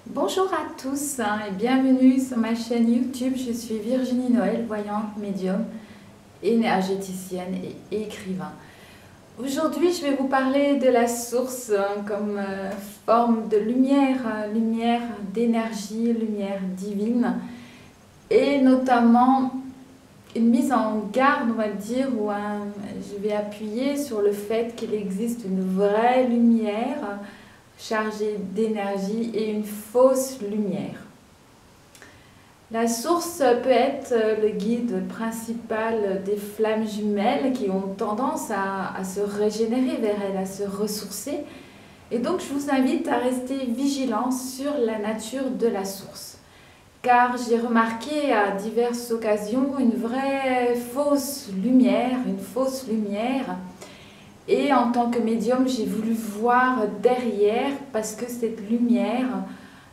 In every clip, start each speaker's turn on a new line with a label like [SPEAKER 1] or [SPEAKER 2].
[SPEAKER 1] Bonjour à tous et bienvenue sur ma chaîne YouTube. Je suis Virginie Noël, voyante, médium, énergéticienne et écrivain. Aujourd'hui, je vais vous parler de la source comme forme de lumière, lumière d'énergie, lumière divine et notamment une mise en garde, on va dire, où je vais appuyer sur le fait qu'il existe une vraie lumière chargée d'énergie et une fausse lumière. La source peut être le guide principal des flammes jumelles qui ont tendance à se régénérer vers elles, à se ressourcer. Et donc je vous invite à rester vigilant sur la nature de la source. Car j'ai remarqué à diverses occasions une vraie fausse lumière, Et en tant que médium, j'ai voulu voir derrière parce que cette lumière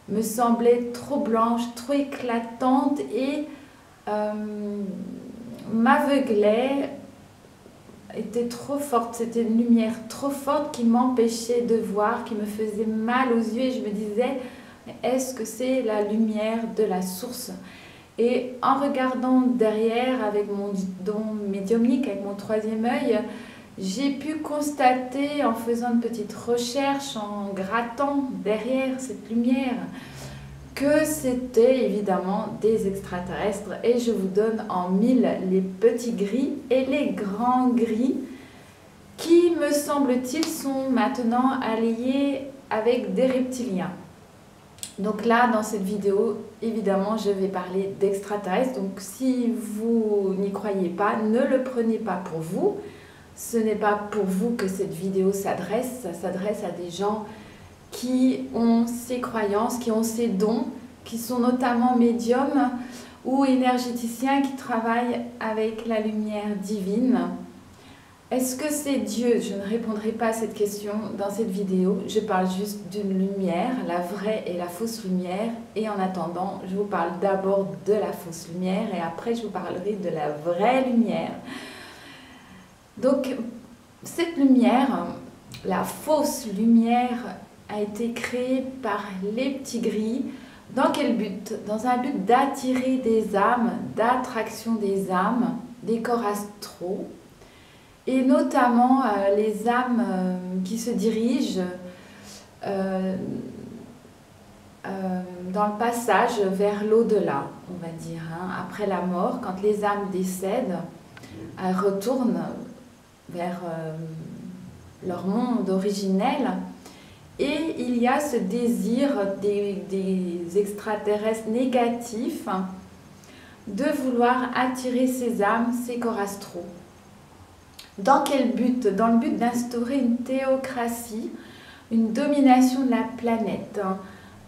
[SPEAKER 1] me semblait trop blanche, trop éclatante et m'aveuglait, était trop forte. C'était une lumière trop forte qui m'empêchait de voir, qui me faisait mal aux yeux et je me disais, est-ce que c'est la lumière de la source? Et en regardant derrière avec mon don médiumnique, avec mon troisième œil, j'ai pu constater en faisant une petite recherche, en grattant derrière cette lumière, que c'était évidemment des extraterrestres. Et je vous donne en mille les petits gris et les grands gris qui, me semble-t-il, sont maintenant alliés avec des reptiliens. Donc là, dans cette vidéo, évidemment, je vais parler d'extraterrestres. Donc si vous n'y croyez pas, ne le prenez pas pour vous. Ce n'est pas pour vous que cette vidéo s'adresse, ça s'adresse à des gens qui ont ces croyances, qui ont ces dons, qui sont notamment médiums ou énergéticiens qui travaillent avec la lumière divine. Est-ce que c'est Dieu? Je ne répondrai pas à cette question dans cette vidéo. Je parle juste d'une lumière, la vraie et la fausse lumière. Et en attendant, je vous parle d'abord de la fausse lumière et après je vous parlerai de la vraie lumière. Donc, cette lumière, la fausse lumière, a été créée par les petits gris. Dans quel but? Dans un but d'attirer des âmes, d'attraction des âmes, des corps astraux, et notamment les âmes qui se dirigent dans le passage vers l'au-delà, on va dire. Après la mort, quand les âmes décèdent, elles retournent vers leur monde originel et il y a ce désir des extraterrestres négatifs de vouloir attirer ces âmes, ces corps astraux. Dans quel but? Dans le but d'instaurer une théocratie, une domination de la planète.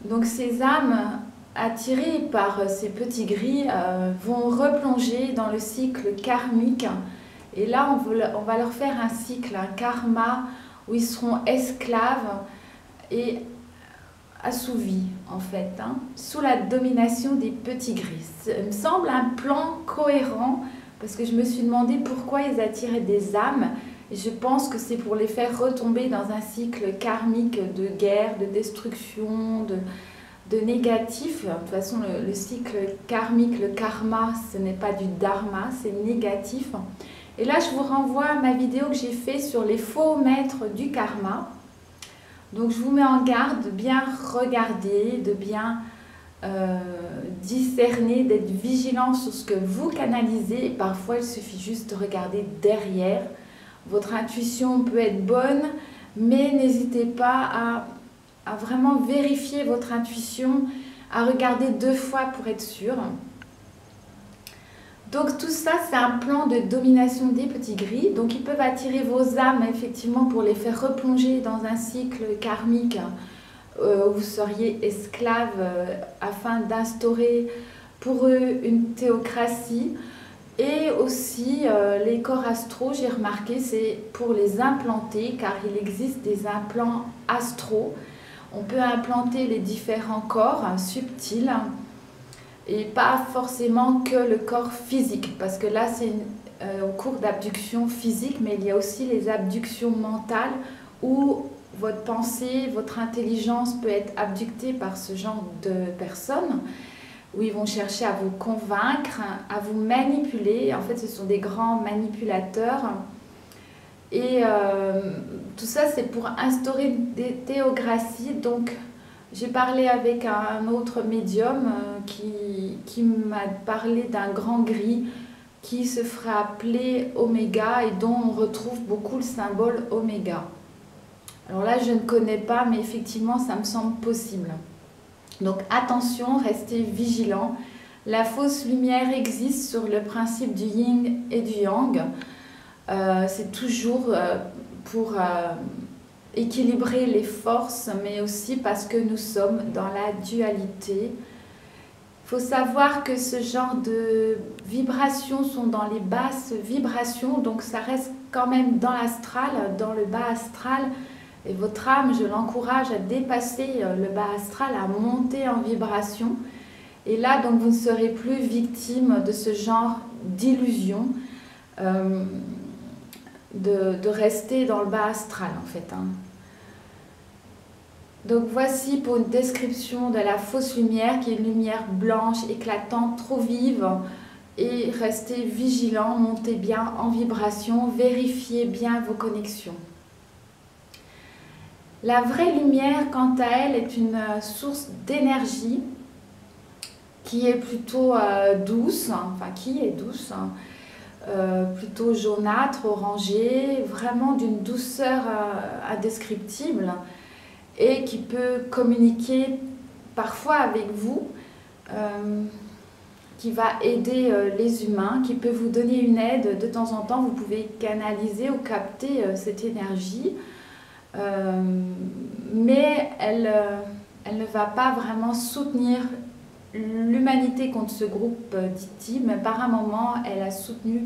[SPEAKER 1] Donc ces âmes attirées par ces petits gris vont replonger dans le cycle karmique. Et là, on va leur faire un cycle, un karma, où ils seront esclaves et assouvis, en fait, sous la domination des petits gris. Ça me semble un plan cohérent, parce que je me suis demandé pourquoi ils attiraient des âmes. Et je pense que c'est pour les faire retomber dans un cycle karmique de guerre, de destruction, de négatif. De toute façon, le cycle karmique, le karma, ce n'est pas du dharma, c'est négatif. Et là, je vous renvoie à ma vidéo que j'ai faite sur les faux maîtres du karma. Donc, je vous mets en garde de bien regarder, de bien discerner, d'être vigilant sur ce que vous canalisez. Parfois, il suffit juste de regarder derrière. Votre intuition peut être bonne, mais n'hésitez pas à vraiment vérifier votre intuition, à regarder 2 fois pour être sûr. Donc tout ça, c'est un plan de domination des petits gris. Donc ils peuvent attirer vos âmes, effectivement, pour les faire replonger dans un cycle karmique où vous seriez esclave afin d'instaurer pour eux une théocratie. Et aussi les corps astraux, j'ai remarqué, c'est pour les implanter, car il existe des implants astraux. On peut implanter les différents corps subtils et pas forcément que le corps physique, parce que là c'est au cours d'abduction physique, mais il y a aussi les abductions mentales où votre pensée, votre intelligence peut être abductée par ce genre de personnes, où ils vont chercher à vous convaincre, à vous manipuler. En fait, ce sont des grands manipulateurs. Et tout ça, c'est pour instaurer des théocraties. Donc, j'ai parlé avec un autre médium qui m'a parlé d'un grand gris qui se fera appeler Oméga et dont on retrouve beaucoup le symbole Oméga. Alors là, je ne connais pas, mais effectivement, ça me semble possible. Donc attention, restez vigilants. La fausse lumière existe sur le principe du yin et du yang. C'est toujours pour équilibrer les forces, mais aussi parce que nous sommes dans la dualité. Il faut savoir que ce genre de vibrations sont dans les basses vibrations, donc ça reste quand même dans l'astral, dans le bas astral. Et votre âme, je l'encourage à dépasser le bas astral, à monter en vibration. Et là, donc, vous ne serez plus victime de ce genre d'illusion, de rester dans le bas astral, en fait. Donc voici pour une description de la fausse lumière, qui est une lumière blanche, éclatante, trop vive. Et restez vigilants, montez bien en vibration, vérifiez bien vos connexions. La vraie lumière, quant à elle, est une source d'énergie qui est plutôt douce, plutôt jaunâtre, orangée, vraiment d'une douceur indescriptible, et qui peut communiquer parfois avec vous, qui va aider les humains, qui peut vous donner une aide. De temps en temps, vous pouvez canaliser ou capter cette énergie, mais elle ne va pas vraiment soutenir l'humanité contre ce groupe d'Iti, mais par un moment, elle a soutenu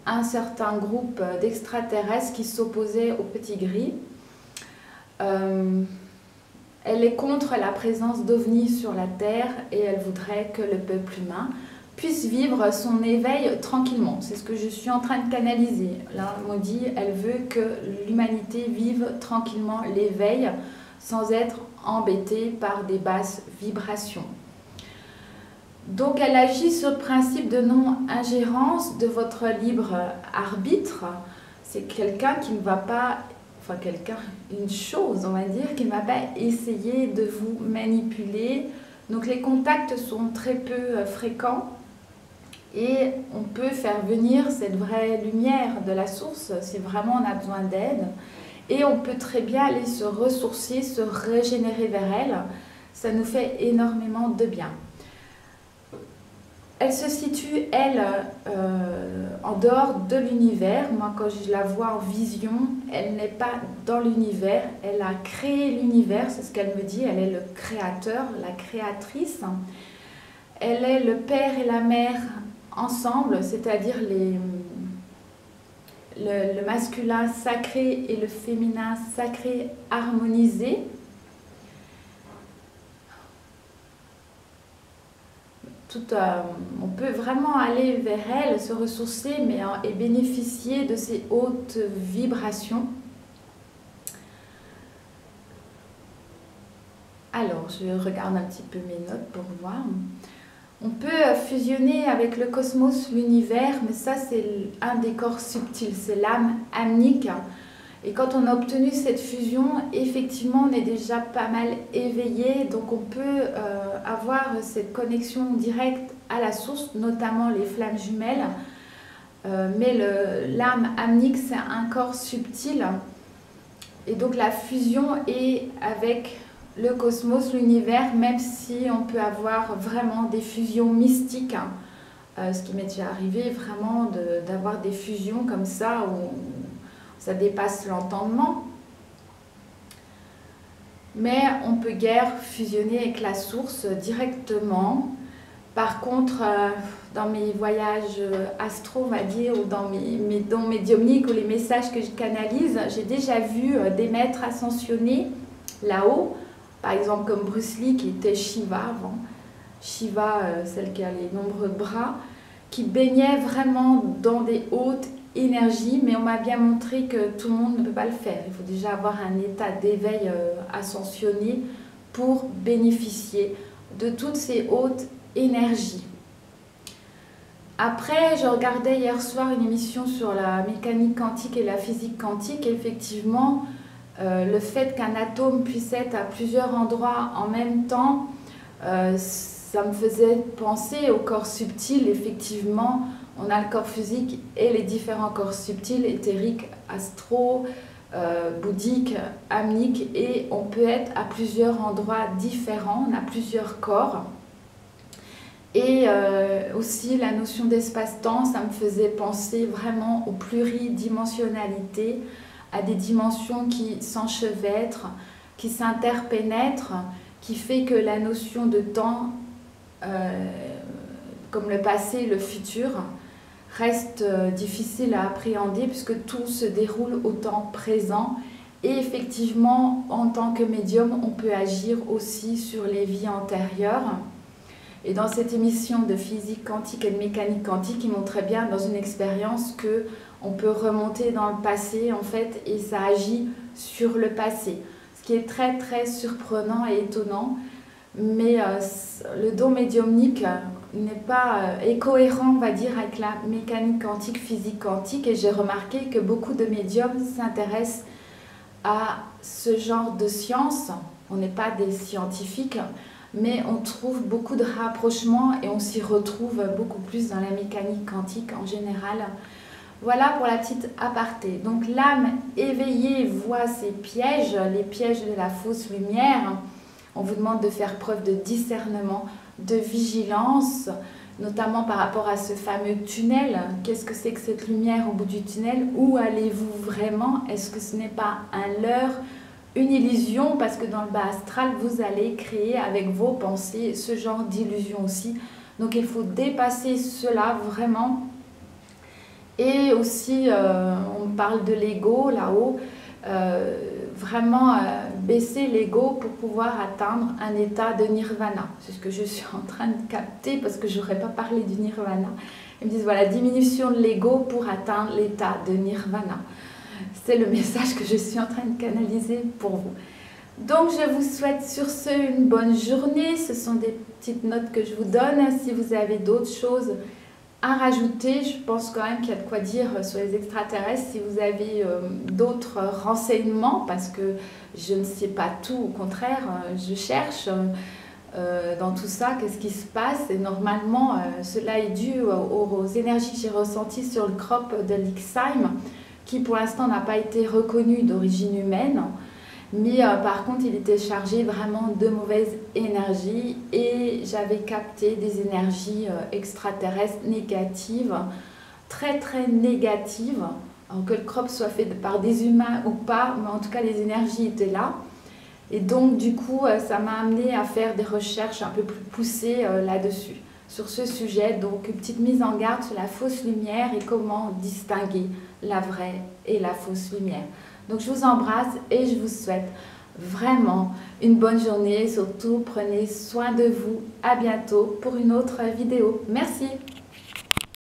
[SPEAKER 1] un certain groupe d'extraterrestres qui s'opposaient au petit gris. Elle est contre la présence d'ovnis sur la Terre et elle voudrait que le peuple humain puisse vivre son éveil tranquillement. C'est ce que je suis en train de canaliser. Là, on dit, elle veut que l'humanité vive tranquillement l'éveil sans être embêtée par des basses vibrations. Donc elle agit sur le principe de non-ingérence de votre libre arbitre. C'est quelqu'un qui ne va pas, une chose, on va dire, qui ne va pas essayer de vous manipuler. Donc les contacts sont très peu fréquents et on peut faire venir cette vraie lumière de la source si vraiment on a besoin d'aide. Et on peut très bien aller se ressourcer, se régénérer vers elle. Ça nous fait énormément de bien. Elle se situe, elle, en dehors de l'univers. Moi, quand je la vois en vision, elle n'est pas dans l'univers. Elle a créé l'univers, c'est ce qu'elle me dit. Elle est le créateur, la créatrice. Elle est le père et la mère ensemble, c'est-à-dire le masculin sacré et le féminin sacré harmonisés. On peut vraiment aller vers elle, se ressourcer et bénéficier de ces hautes vibrations. Alors, je regarde un petit peu mes notes pour voir. On peut fusionner avec le cosmos, l'univers, mais ça c'est un des corps subtils, c'est l'âme amnique. Et quand on a obtenu cette fusion, effectivement, on est déjà pas mal éveillé, donc on peut avoir cette connexion directe à la source, notamment les flammes jumelles. Mais l'âme amnique, c'est un corps subtil. Et donc la fusion est avec le cosmos, l'univers, même si on peut avoir vraiment des fusions mystiques. Ce qui m'est déjà arrivé, vraiment, d'avoir des fusions comme ça, où ça dépasse l'entendement. Mais on peut guère fusionner avec la source directement. Par contre, dans mes voyages astro, on va dire, ou dans mes dons médiumniques ou les messages que je canalise, j'ai déjà vu des maîtres ascensionnés là-haut, par exemple comme Bruce Lee qui était Shiva avant, Shiva, celle qui a les nombreux bras, qui baignait vraiment dans des hautes énergie, mais on m'a bien montré que tout le monde ne peut pas le faire. Il faut déjà avoir un état d'éveil ascensionné pour bénéficier de toutes ces hautes énergies. Après, je regardais hier soir une émission sur la mécanique quantique et la physique quantique. Et effectivement, le fait qu'un atome puisse être à plusieurs endroits en même temps, ça me faisait penser au corps subtil. Effectivement, on a le corps physique et les différents corps subtils, éthériques, astro, bouddhiques, amniques, et on peut être à plusieurs endroits différents, on a plusieurs corps. Et aussi la notion d'espace-temps, ça me faisait penser vraiment aux pluridimensionnalités, à des dimensions qui s'enchevêtrent, qui s'interpénètrent, qui fait que la notion de temps, comme le passé, le futur, reste difficile à appréhender puisque tout se déroule au temps présent. Et effectivement, en tant que médium, on peut agir aussi sur les vies antérieures. Et dans cette émission de physique quantique et de mécanique quantique, il montrait bien dans une expérience que on peut remonter dans le passé en fait, et ça agit sur le passé. Ce qui est très très surprenant et étonnant, mais le don médiumnique n'est pas est cohérent, on va dire, avec la mécanique quantique, physique quantique, et j'ai remarqué que beaucoup de médiums s'intéressent à ce genre de sciences. On n'est pas des scientifiques, mais on trouve beaucoup de rapprochements et on s'y retrouve beaucoup plus dans la mécanique quantique en général. Voilà pour la petite aparté. Donc l'âme éveillée voit ces pièges, les pièges de la fausse lumière. On vous demande de faire preuve de discernement, de vigilance, notamment par rapport à ce fameux tunnel. Qu'est-ce que c'est que cette lumière au bout du tunnel? Où allez-vous vraiment? Est-ce que ce n'est pas un leurre, une illusion? Parce que dans le bas astral, vous allez créer avec vos pensées ce genre d'illusion aussi. Donc il faut dépasser cela vraiment. Et aussi, on parle de l'ego là-haut. Vraiment baisser l'ego pour pouvoir atteindre un état de nirvana. C'est ce que je suis en train de capter parce que je n'aurais pas parlé du nirvana. Ils me disent voilà, diminution de l'ego pour atteindre l'état de nirvana. C'est le message que je suis en train de canaliser pour vous. Donc je vous souhaite sur ce une bonne journée. Ce sont des petites notes que je vous donne. Si vous avez d'autres choses à rajouter, je pense quand même qu'il y a de quoi dire sur les extraterrestres. Si vous avez d'autres renseignements, parce que je ne sais pas tout, au contraire, je cherche dans tout ça, qu'est-ce qui se passe. Et normalement, cela est dû aux énergies que j'ai ressenties sur le crop de l'Ixheim, qui pour l'instant n'a pas été reconnu d'origine humaine. Mais par contre, il était chargé vraiment de mauvaises énergies et j'avais capté des énergies extraterrestres négatives, très très négatives. Alors que le crop soit fait par des humains ou pas, mais en tout cas les énergies étaient là. Et donc du coup, ça m'a amené à faire des recherches un peu plus poussées là-dessus, sur ce sujet. Donc une petite mise en garde sur la fausse lumière et comment distinguer la vraie et la fausse lumière. Donc je vous embrasse et je vous souhaite vraiment une bonne journée. Surtout, prenez soin de vous. À bientôt pour une autre vidéo. Merci.